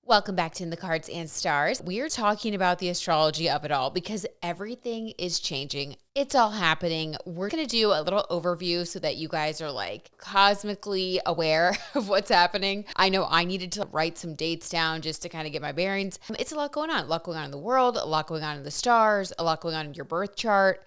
Welcome back to In the Cards and Stars. We are talking about the astrology of it all because everything is changing. It's all happening. We're going to do a little overview so that you guys are like cosmically aware of what's happening. I know I needed to write some dates down just to kind of get my bearings. It's a lot going on in the world, a lot going on in the stars, a lot going on in your birth chart,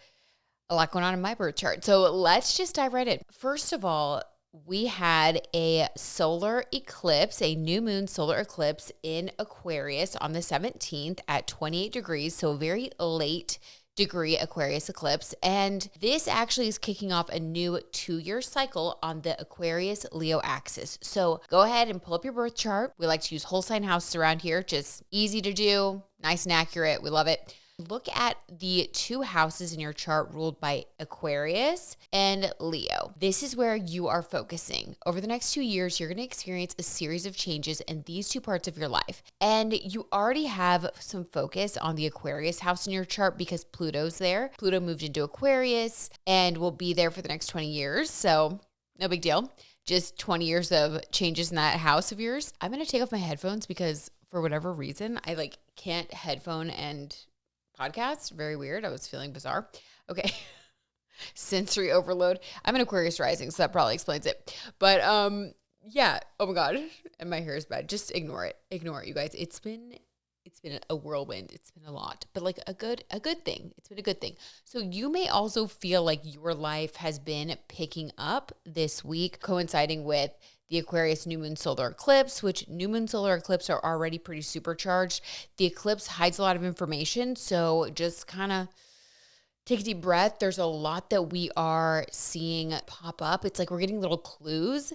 a lot going on in my birth chart. So let's just dive right in. First of all, we had a solar eclipse, a new moon solar eclipse in Aquarius on the 17th at 28 degrees. So a very late degree Aquarius eclipse. And this actually is kicking off a new 2-year cycle on the Aquarius Leo axis. So go ahead and pull up your birth chart. We like to use whole sign houses around here. Just easy to do, nice and accurate. We love it. Look at the 2 houses in your chart ruled by Aquarius and Leo. This is where you are focusing. Over the next 2 years, you're going to experience a series of changes in these 2 parts of your life. And you already have some focus on the Aquarius house in your chart because Pluto's there. Pluto moved into Aquarius and will be there for the next 20 years. So no big deal. Just 20 years of changes in that house of yours. I'm going to take off my headphones because for whatever reason, I can't headphone and podcast. Very weird. I was feeling bizarre. Okay. Sensory overload. I'm an Aquarius rising, so that probably explains it. But yeah. Oh my God. And my hair is bad. Just ignore it. Ignore it, you guys. It's been a whirlwind. It's been a lot, but like a good thing. It's been a good thing. So you may also feel like your life has been picking up this week, coinciding with the Aquarius new moon solar eclipse, which new moon solar eclipse are already pretty supercharged. The eclipse hides a lot of information. So just kind of take a deep breath. There's a lot that we are seeing pop up. It's like we're getting little clues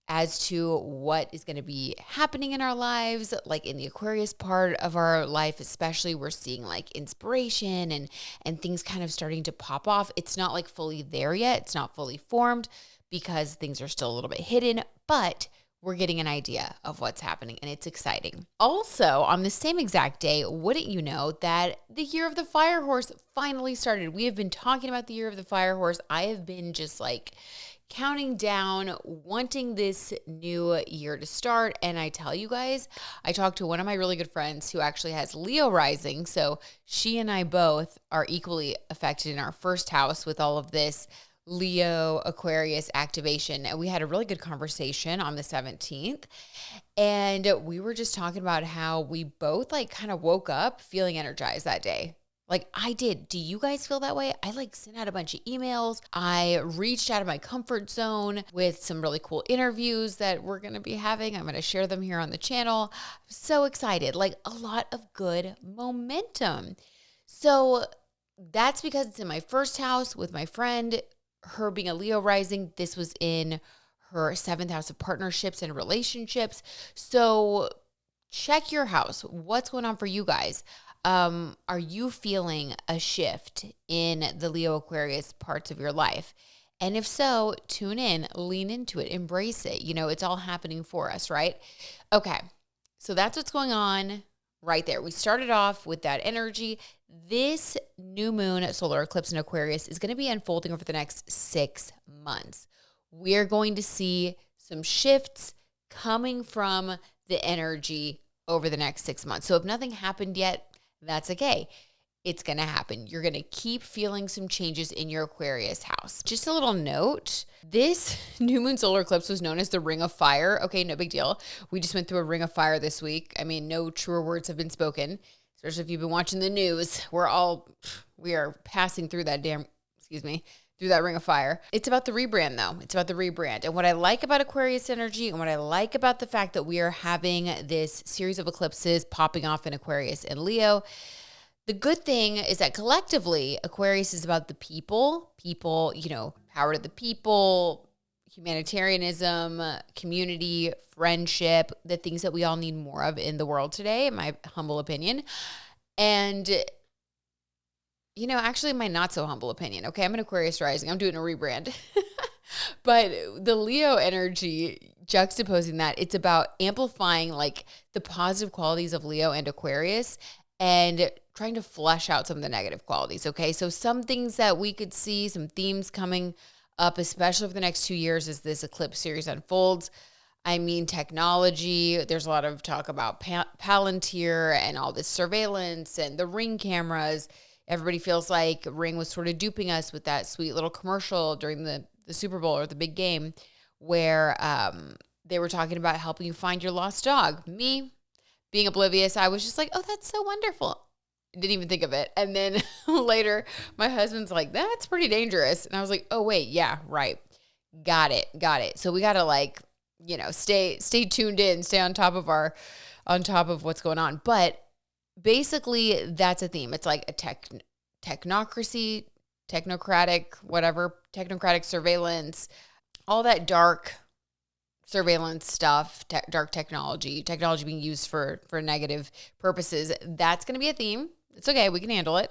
as to what is going to be happening in our lives. Like in the Aquarius part of our life, especially, we're seeing like inspiration and things kind of starting to pop off. It's not like fully there yet. It's not fully formed because things are still a little bit hidden, but we're getting an idea of what's happening and it's exciting. Also, on the same exact day, wouldn't you know that the year of the fire horse finally started? We have been talking about the year of the fire horse. I have been just like counting down, wanting this new year to start. And I tell you guys, I talked to one of my really good friends who actually has Leo rising. So she and I both are equally affected in our first house with all of this Leo Aquarius activation. And we had a really good conversation on the 17th. And we were just talking about how we both like kind of woke up feeling energized that day. Like I did. Do you guys feel that way? I like sent out a bunch of emails. I reached out of my comfort zone with some really cool interviews that we're going to be having. I'm going to share them here on the channel. I'm so excited. Like a lot of good momentum. So that's because it's in my first house with my friend. Her being a Leo rising, this was in her 7th house of partnerships and relationships. So check your house. What's going on for you guys? Are you feeling a shift in the Leo Aquarius parts of your life? And if so, tune in, lean into it, embrace it. You know, it's all happening for us, right? Okay. So that's what's going on right there. We started off with that energy. This new moon solar eclipse in Aquarius is going to be unfolding over the next 6 months. We're going to see some shifts coming from the energy over the next 6 months. So if nothing happened yet, that's okay. It's going to happen. You're going to keep feeling some changes in your Aquarius house. Just a little note, this new moon solar eclipse was known as the Ring of Fire. Okay, no big deal. We just went through a Ring of Fire this week. I mean, no truer words have been spoken, especially if you've been watching the news. We are passing through that through that Ring of Fire. It's about the rebrand though. It's about the rebrand. And what I like about Aquarius energy and what I like about the fact that we are having this series of eclipses popping off in Aquarius and Leo, the good thing is that collectively, Aquarius is about the people, power to the people, humanitarianism, community, friendship, the things that we all need more of in the world today, in my humble opinion. And, actually my not so humble opinion. Okay, I'm an Aquarius rising. I'm doing a rebrand. But the Leo energy, juxtaposing that, it's about amplifying like the positive qualities of Leo and Aquarius and trying to flesh out some of the negative qualities, okay? So some things that we could see, some themes coming up, especially for the next 2 years as this eclipse series unfolds. I mean, technology. There's a lot of talk about Palantir and all this surveillance and the Ring cameras. Everybody feels like Ring was sort of duping us with that sweet little commercial during the Super Bowl or the big game where they were talking about helping you find your lost dog. Me, being oblivious, I was just like, oh, that's so wonderful. Didn't even think of it. And then later, my husband's like, that's pretty dangerous. And I was like, oh, wait, yeah, right. Got it. So we got to like, stay tuned in, stay on top of what's going on. But basically that's a theme. It's like a technocracy, technocratic surveillance, all that dark surveillance stuff, dark technology being used for negative purposes. That's going to be a theme. It's okay. We can handle it.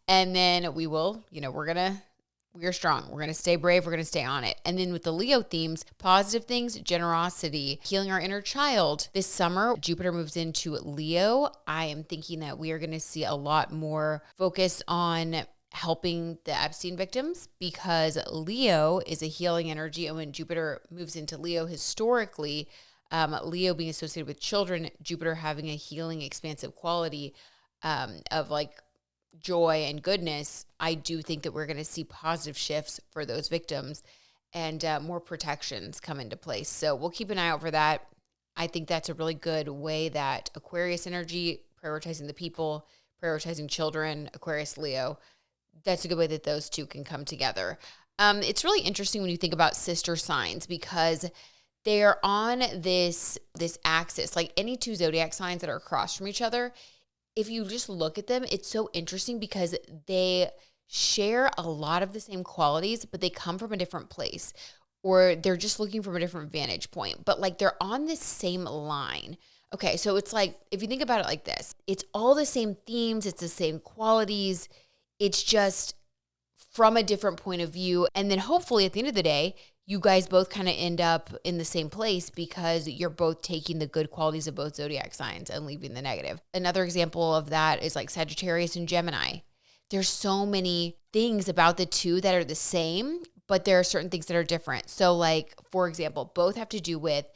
And then we will, we are strong. We're going to stay brave. We're going to stay on it. And then with the Leo themes, positive things, generosity, healing our inner child. This summer, Jupiter moves into Leo. I am thinking that we are going to see a lot more focus on helping the Epstein victims because Leo is a healing energy. And when Jupiter moves into Leo, historically, Leo being associated with children, Jupiter having a healing, expansive quality of like joy and goodness, I do think that we're going to see positive shifts for those victims and more protections come into place. So we'll keep an eye out for that. I think that's a really good way that Aquarius energy, prioritizing the people, prioritizing children, Aquarius, Leo, that's a good way that those two can come together. It's really interesting when you think about sister signs because they're on this axis, like any two zodiac signs that are across from each other. If you just look at them, it's so interesting because they share a lot of the same qualities, but they come from a different place or they're just looking from a different vantage point, but like they're on this same line. Okay, so it's like, if you think about it like this, it's all the same themes, it's the same qualities, it's just from a different point of view. And then hopefully at the end of the day, you guys both kind of end up in the same place because you're both taking the good qualities of both zodiac signs and leaving the negative. Another example of that is like Sagittarius and Gemini. There's so many things about the two that are the same, but there are certain things that are different. So like, for example, both have to do with,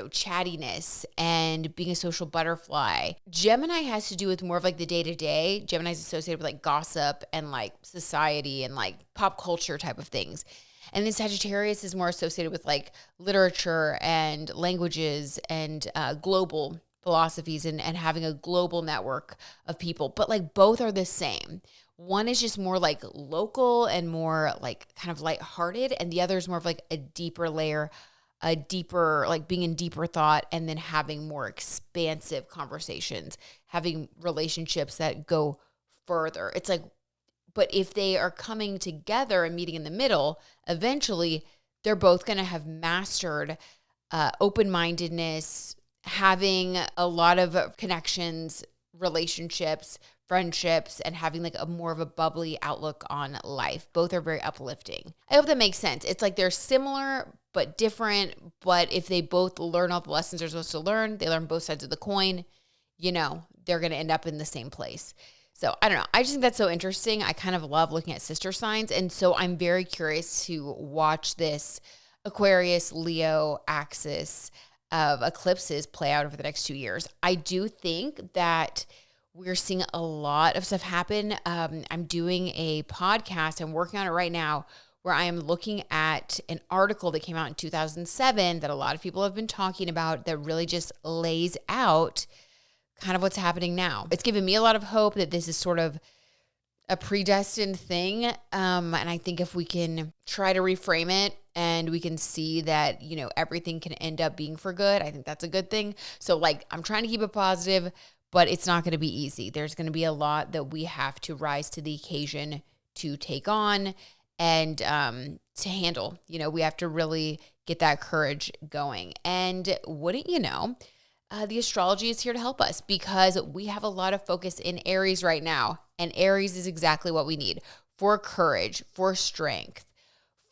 chattiness and being a social butterfly. Gemini has to do with more of like the day-to-day. Gemini is associated with like gossip and like society and like pop culture type of things. And then Sagittarius is more associated with like literature and languages and global philosophies and having a global network of people. But like both are the same. One is just more like local and more like kind of lighthearted. And the other is more of like a deeper layer, like being in deeper thought and then having more expansive conversations, having relationships that go further. It's like, but if they are coming together and meeting in the middle, eventually they're both going to have mastered open-mindedness, having a lot of connections, relationships, friendships, and having like a more of a bubbly outlook on life. Both are very uplifting. I hope that makes sense. It's like they're similar but different, but if they both learn all the lessons they're supposed to learn, they learn both sides of the coin, they're going to end up in the same place. So I don't know. I just think that's so interesting. I kind of love looking at sister signs. And so I'm very curious to watch this Aquarius Leo axis of eclipses play out over the next 2 years. I do think that we're seeing a lot of stuff happen. I'm doing a podcast. I'm working on it right now where I am looking at an article that came out in 2007 that a lot of people have been talking about that really just lays out kind of what's happening now. It's given me a lot of hope that this is sort of a predestined thing. And I think if we can try to reframe it and we can see that, everything can end up being for good, I think that's a good thing. So like, I'm trying to keep it positive, but it's not going to be easy. There's going to be a lot that we have to rise to the occasion to take on and to handle. We have to really get that courage going. And wouldn't you know, the astrology is here to help us because we have a lot of focus in Aries right now. And Aries is exactly what we need for courage, for strength,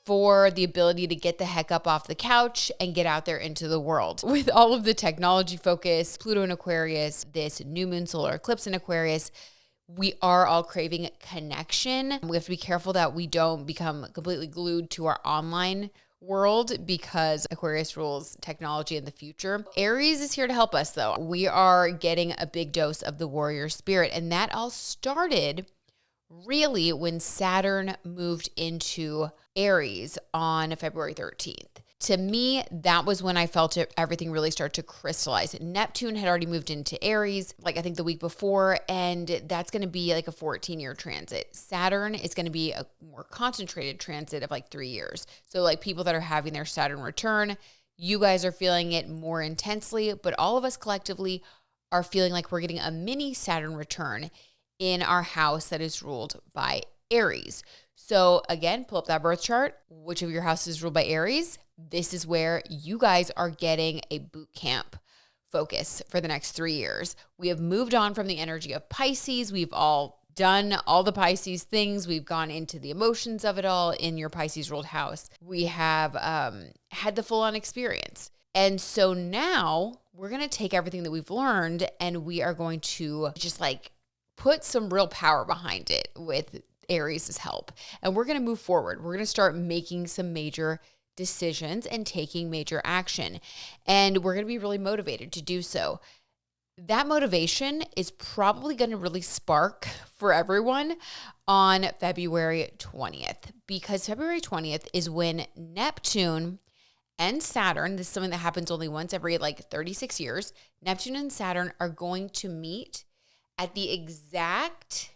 for the ability to get the heck up off the couch and get out there into the world. With all of the technology focus, Pluto in Aquarius, this new moon solar eclipse in Aquarius, we are all craving connection. We have to be careful that we don't become completely glued to our online world because Aquarius rules technology in the future. Aries is here to help us though. We are getting a big dose of the warrior spirit, and that all started really when Saturn moved into Aries on February 13th. To me, that was when I felt everything really start to crystallize. Neptune had already moved into Aries, like I think the week before, and that's going to be like a 14-year transit. Saturn is going to be a more concentrated transit of like 3 years. So like people that are having their Saturn return, you guys are feeling it more intensely, but all of us collectively are feeling like we're getting a mini Saturn return in our house that is ruled by Aries. So again, pull up that birth chart. Which of your houses is ruled by Aries? This is where you guys are getting a boot camp focus for the next 3 years. We have moved on from the energy of Pisces. We've all done all the Pisces things. We've gone into the emotions of it all in your Pisces ruled house. We have had the full-on experience. And so now we're going to take everything that we've learned and we are going to just like put some real power behind it with Aries' help. And we're going to move forward. We're going to start making some major decisions and taking major action. And we're going to be really motivated to do so. That motivation is probably going to really spark for everyone on February 20th, because February 20th is when Neptune and Saturn, this is something that happens only once every like 36 years, Neptune and Saturn are going to meet at the exact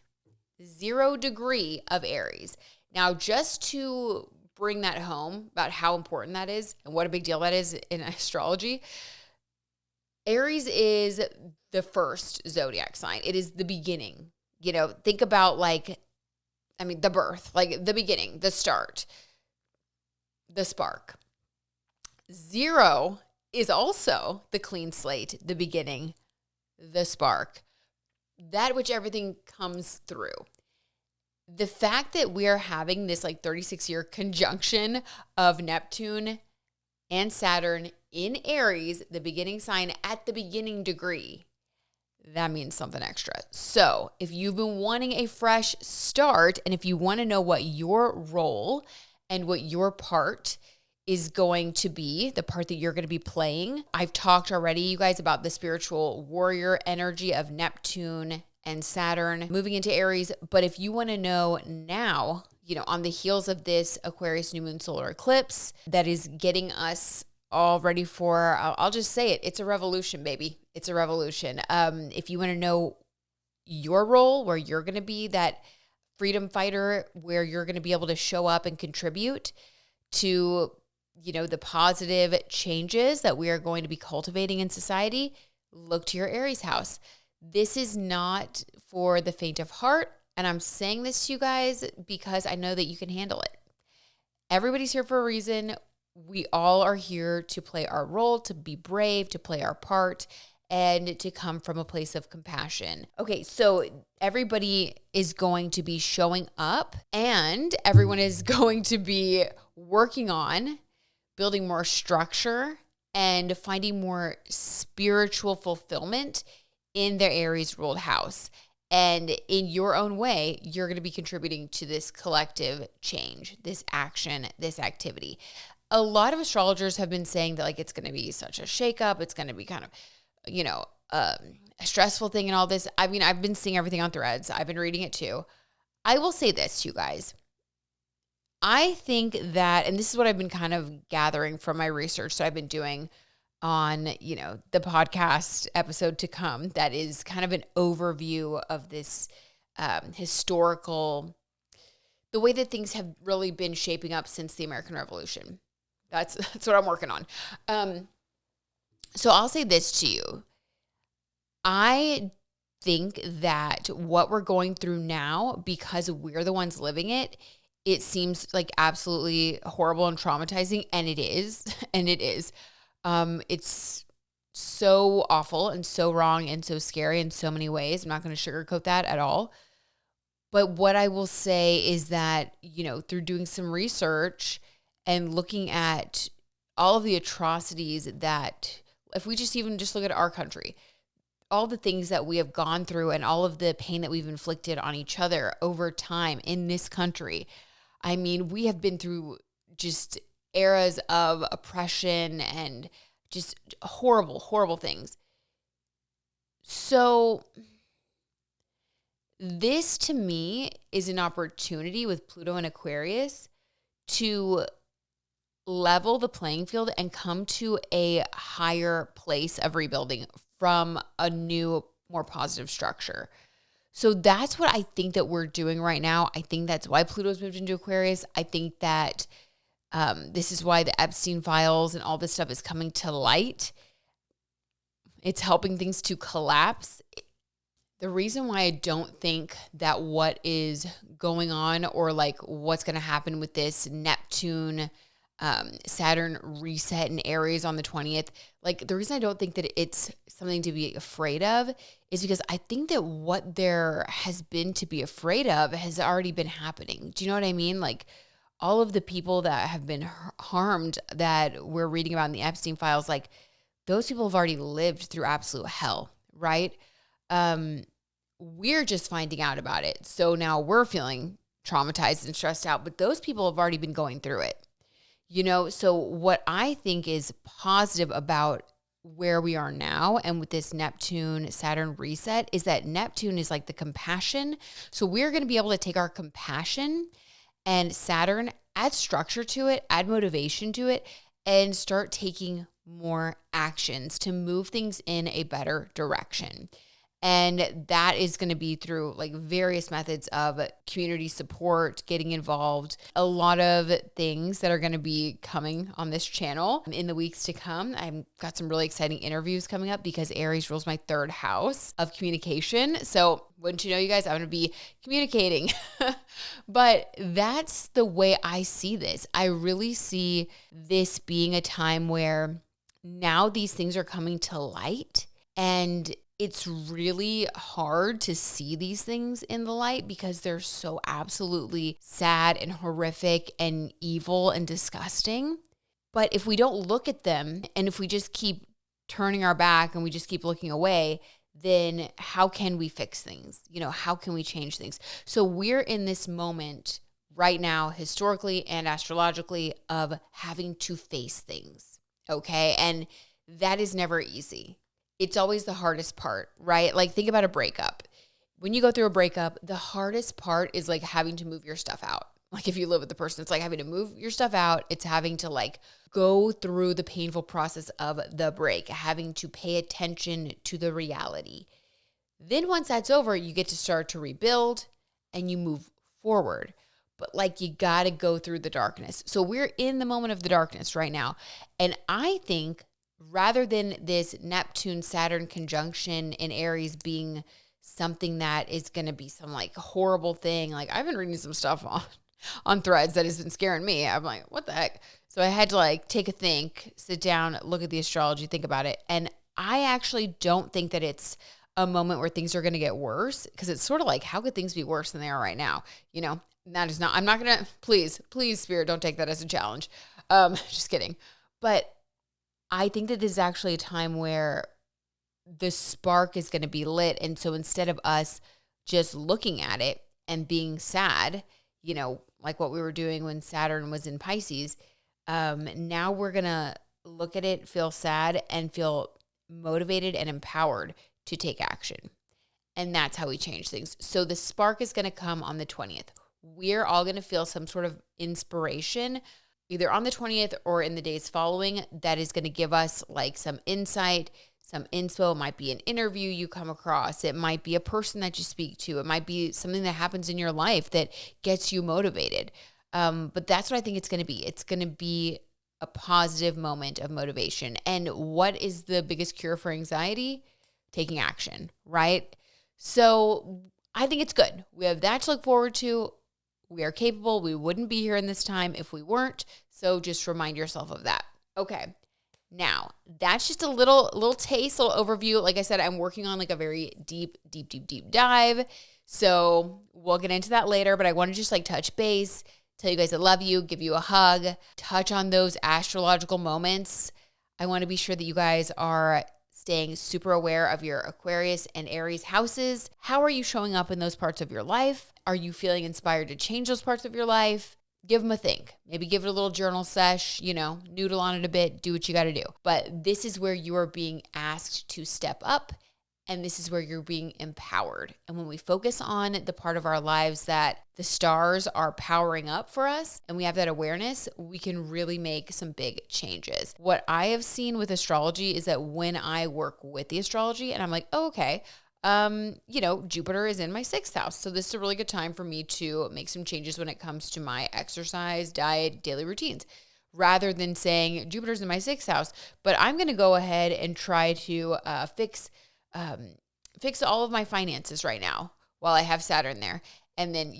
0 degree of Aries. Now, just to bring that home about how important that is and what a big deal that is in astrology, Aries is the first zodiac sign. It is the beginning. You know, think about the birth, like the beginning, the start, the spark. 0 is also the clean slate, the beginning, the spark, that which everything comes through. The fact that we are having this like 36-year conjunction of Neptune and Saturn in Aries, the beginning sign at the beginning degree, that means something extra. So if you've been wanting a fresh start, and if you want to know what your role and what your part is going to be, the part that you're going to be playing, I've talked already, you guys, about the spiritual warrior energy of Neptune and Saturn moving into Aries. But if you want to know now, you know, on the heels of this Aquarius new moon solar eclipse that is getting us all ready for, I'll just say it, it's a revolution, baby. It's a revolution. If you want to know your role, where you're going to be that freedom fighter, where you're going to be able to show up and contribute to, you know, the positive changes that we are going to be cultivating in society, look to your Aries house. This is not for the faint of heart. And I'm saying this to you guys because I know that you can handle it. Everybody's here for a reason. We all are here to play our role, to be brave, to play our part, and to come from a place of compassion. Okay, so everybody is going to be showing up, and everyone is going to be working on building more structure and finding more spiritual fulfillment in their Aries ruled house. And in your own way, you're going to be contributing to this collective change, this action, this activity. A lot of astrologers have been saying that like it's going to be such a shakeup. It's going to be kind of, you know, a stressful thing and all this. I mean, I've been seeing everything on Threads. I've been reading it too. I will say this to you guys. I think that, and this is what I've been kind of gathering from my research that I've been doing on, you know, the podcast episode to come, that is kind of an overview of this historical, the way that things have really been shaping up since the American Revolution. That's what I'm working on. So I'll say this to you. I think that what we're going through now, because we're the ones living it, it seems like absolutely horrible and traumatizing, and it is, and it is. It's so awful and so wrong and so scary in so many ways. I'm not going to sugarcoat that at all. But what I will say is that, you know, through doing some research and looking at all of the atrocities that, if we just look at our country, all the things that we have gone through and all of the pain that we've inflicted on each other over time in this country. I mean, we have been through just eras of oppression and just horrible, horrible things. So this to me is an opportunity with Pluto and Aquarius to level the playing field and come to a higher place of rebuilding from a new, more positive structure. So that's what I think that we're doing right now. I think that's why Pluto's moved into Aquarius. I think that this is why the Epstein files and all this stuff is coming to light. It's helping things to collapse. The reason why I don't think that what is going on or like what's going to happen with this Neptune Saturn reset in Aries on the 20th, like the reason I don't think that it's something to be afraid of is because I think that what there has been to be afraid of has already been happening. Do you know what I mean? Like all of the people that have been harmed that we're reading about in the Epstein files, like those people have already lived through absolute hell, right? We're just finding out about it. So now we're feeling traumatized and stressed out, but those people have already been going through it. You know, so what I think is positive about where we are now and with this Neptune Saturn reset is that Neptune is like the compassion. So we're going to be able to take our compassion and Saturn, add structure to it, add motivation to it, and start taking more actions to move things in a better direction. And that is going to be through like various methods of community support, getting involved, a lot of things that are going to be coming on this channel in the weeks to come. I've got some really exciting interviews coming up because Aries rules my third house of communication. So wouldn't you know, you guys, I'm going to be communicating. But that's the way I see this. I really see this being a time where now these things are coming to light, and it's really hard to see these things in the light because they're so absolutely sad and horrific and evil and disgusting. But if we don't look at them and if we just keep turning our back and we just keep looking away, then how can we fix things? You know, how can we change things? So we're in this moment right now, historically and astrologically, of having to face things, okay? And that is never easy. It's always the hardest part, right? Like think about a breakup. When you go through a breakup, the hardest part is like having to move your stuff out. Like if you live with the person, it's like having to move your stuff out. It's having to like go through the painful process of the break, having to pay attention to the reality. Then once that's over, you get to start to rebuild and you move forward. But like you got to go through the darkness. So we're in the moment of the darkness right now. And I think rather than this Neptune-Saturn conjunction in Aries being something that is going to be some like horrible thing, like I've been reading some stuff on threads that has been scaring me. I'm like, what the heck? So I had to like take a think, sit down, look at the astrology, think about it. And I actually don't think that it's a moment where things are going to get worse, because it's sort of like, how could things be worse than they are right now? You know, that is not, I'm not going to, please, Spirit, don't take that as a challenge. Just kidding. But I think that this is actually a time where the spark is going to be lit. And so instead of us just looking at it and being sad, you know, like what we were doing when Saturn was in Pisces, now we're going to look at it, feel sad, and feel motivated and empowered to take action. And that's how we change things. So the spark is going to come on the 20th. We're all going to feel some sort of inspiration either on the 20th or in the days following, that is going to give us like some insight, some inspo. It might be an interview you come across. It might be a person that you speak to. It might be something that happens in your life that gets you motivated. But that's what I think it's going to be. It's going to be a positive moment of motivation. And what is the biggest cure for anxiety? Taking action, right? So I think it's good. We have that to look forward to. We are capable. We wouldn't be here in this time if we weren't. So just remind yourself of that. Okay. Now, that's just a little taste, little overview. Like I said, I'm working on like a very deep dive. So we'll get into that later, but I want to just like touch base, tell you guys I love you, give you a hug, touch on those astrological moments. I want to be sure that you guys are staying super aware of your Aquarius and Aries houses. How are you showing up in those parts of your life? Are you feeling inspired to change those parts of your life? give them a think. Maybe give it a little journal sesh, noodle on it a bit, do what you got to do. But this is where you are being asked to step up, and this is where you're being empowered. And when we focus on the part of our lives that the stars are powering up for us, and we have that awareness, we can really make some big changes. What I have seen with astrology is that when I work with the astrology and I'm like, oh, okay, Jupiter is in my 6th house. So this is a really good time for me to make some changes when it comes to my exercise, diet, daily routines, rather than saying Jupiter's in my 6th house, but I'm going to go ahead and try to fix all of my finances right now while I have Saturn there. And then,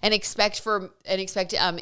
and expect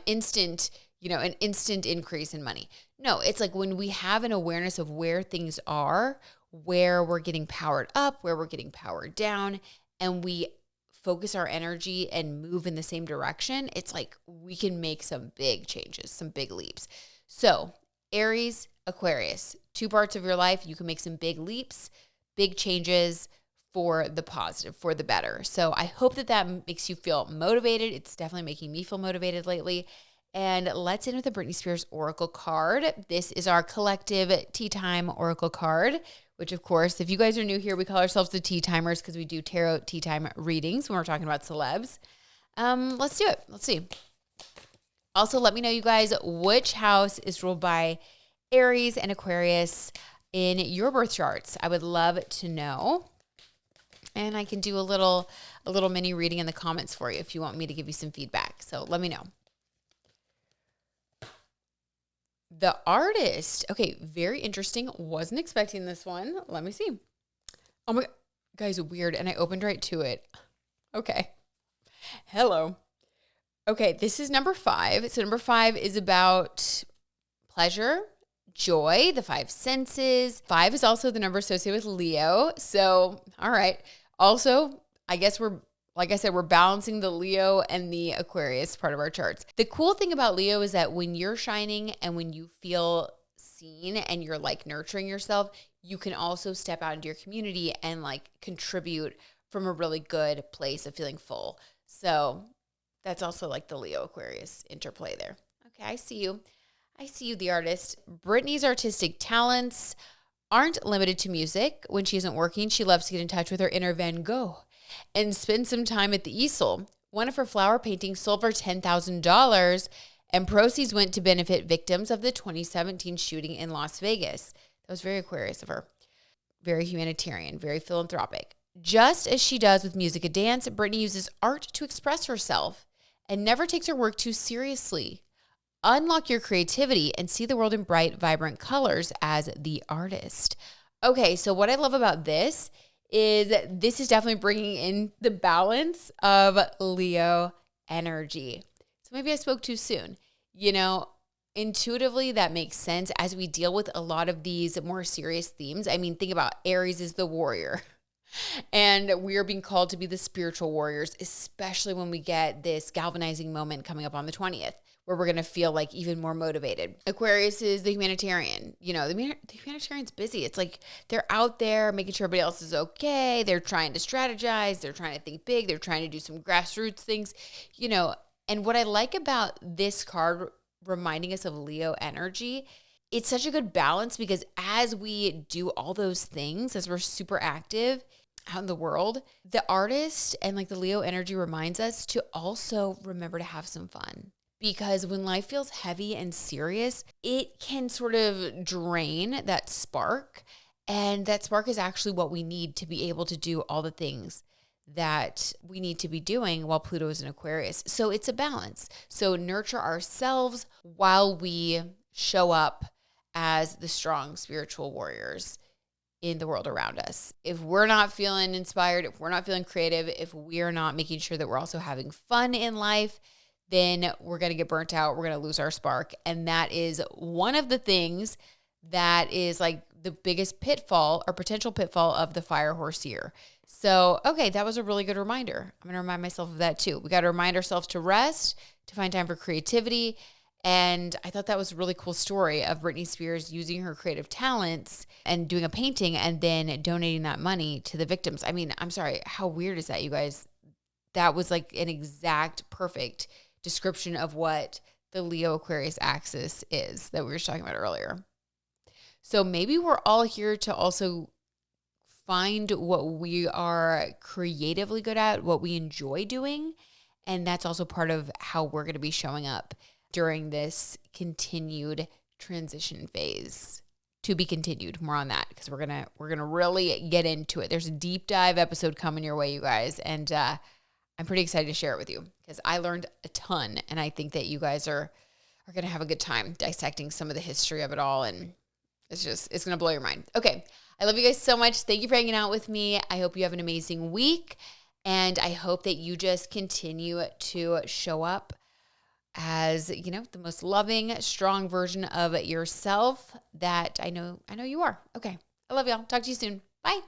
instant, an instant increase in money. No, it's like when we have an awareness of where things are, where we're getting powered up, where we're getting powered down, and we focus our energy and move in the same direction, it's like we can make some big changes, some big leaps. So Aries, Aquarius, 2 parts of your life, you can make some big leaps, big changes for the positive, for the better. So I hope that makes you feel motivated. It's definitely making me feel motivated lately. And let's end with the Britney Spears Oracle card. This is our collective Tea Time Oracle card, which of course, if you guys are new here, we call ourselves the Tea Timers because we do tarot tea time readings when we're talking about celebs. Let's do it. Let's see. Also, let me know, you guys, which house is ruled by Aries and Aquarius in your birth charts. I would love to know. And I can do a little mini reading in the comments for you if you want me to give you some feedback. So let me know. The Artist. Okay, very interesting. Wasn't expecting this one. Let me see. Oh my God. Guys, weird. And I opened right to it. Okay. Hello. Okay, this is number 5. So number 5 is about pleasure, joy, the 5 senses. 5 is also the number associated with Leo. So, all right. Also, I guess like I said, we're balancing the Leo and the Aquarius part of our charts. The cool thing about Leo is that when you're shining and when you feel seen and you're like nurturing yourself, you can also step out into your community and like contribute from a really good place of feeling full. So that's also like the Leo Aquarius interplay there. Okay, I see you. I see you, the Artist. Britney's artistic talents aren't limited to music. When she isn't working, she loves to get in touch with her inner Van Gogh and spend some time at the easel. One of her flower paintings sold for $10,000, and proceeds went to benefit victims of the 2017 shooting in Las Vegas. That was very Aquarius of her. Very humanitarian, very philanthropic. Just as she does with music and dance, Britney uses art to express herself and never takes her work too seriously. Unlock your creativity and see the world in bright, vibrant colors as the Artist. Okay, so what I love about this is definitely bringing in the balance of Leo energy. So maybe I spoke too soon. Intuitively, that makes sense as we deal with a lot of these more serious themes. I mean, think about Aries is the warrior. And we are being called to be the spiritual warriors, especially when we get this galvanizing moment coming up on the 20th, where we're going to feel like even more motivated. Aquarius is the humanitarian. The humanitarian's busy. It's like they're out there making sure everybody else is okay. They're trying to strategize. They're trying to think big. They're trying to do some grassroots things, And what I like about this card reminding us of Leo energy, it's such a good balance because as we do all those things, as we're super active out in the world, the Artist and like the Leo energy reminds us to also remember to have some fun. Because when life feels heavy and serious, it can sort of drain that spark. And that spark is actually what we need to be able to do all the things that we need to be doing while Pluto is in Aquarius. So it's a balance. So nurture ourselves while we show up as the strong spiritual warriors in the world around us. If we're not feeling inspired, if we're not feeling creative, if we're not making sure that we're also having fun in life, then we're going to get burnt out. We're going to lose our spark. And that is one of the things that is like the biggest pitfall or potential pitfall of the fire horse year. So, okay, that was a really good reminder. I'm going to remind myself of that too. We got to remind ourselves to rest, to find time for creativity. And I thought that was a really cool story of Britney Spears using her creative talents and doing a painting and then donating that money to the victims. I mean, I'm sorry, how weird is that, you guys? That was like an exact perfect description of what the Leo Aquarius axis is that we were talking about earlier. So maybe we're all here to also find what we are creatively good at, what we enjoy doing. And that's also part of how we're going to be showing up during this continued transition phase. To be continued. More on that because we're gonna really get into it. There's a deep dive episode coming your way, you guys, and I'm pretty excited to share it with you because I learned a ton, and I think that you guys are gonna have a good time dissecting some of the history of it all, and it's gonna blow your mind. Okay, I love you guys so much. Thank you for hanging out with me. I hope you have an amazing week, and I hope that you just continue to show up as, you know, the most loving, strong version of yourself that I know you are. Okay. I love y'all. Talk to you soon. Bye.